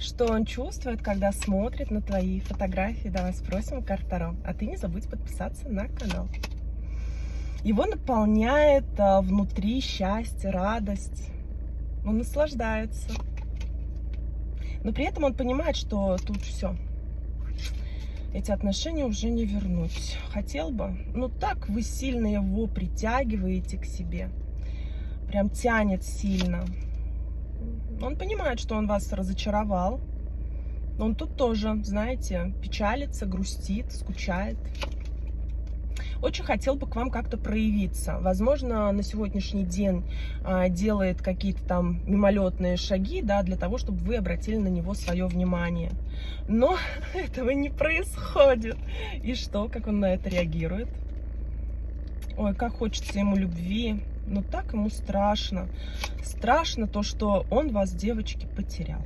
Что он чувствует, когда смотрит на твои фотографии? Давай спросим у карт Таро. А ты не забудь подписаться на канал. Его наполняет внутри счастье, радость. Он наслаждается. Но при этом он понимает, что тут все. Эти отношения уже не вернуть. Хотел бы, но так вы сильно его притягиваете к себе. Прям тянет сильно. Он понимает, что он вас разочаровал. Но он тут тоже, знаете, печалится, грустит, скучает. Очень хотел бы к вам как-то проявиться. Возможно, на сегодняшний день делает какие-то там мимолетные шаги, да, для того, чтобы вы обратили на него свое внимание. Но этого не происходит. И что, как он на это реагирует? Ой, как хочется ему любви, но так ему страшно. Страшно то, что он вас, девочки, потерял.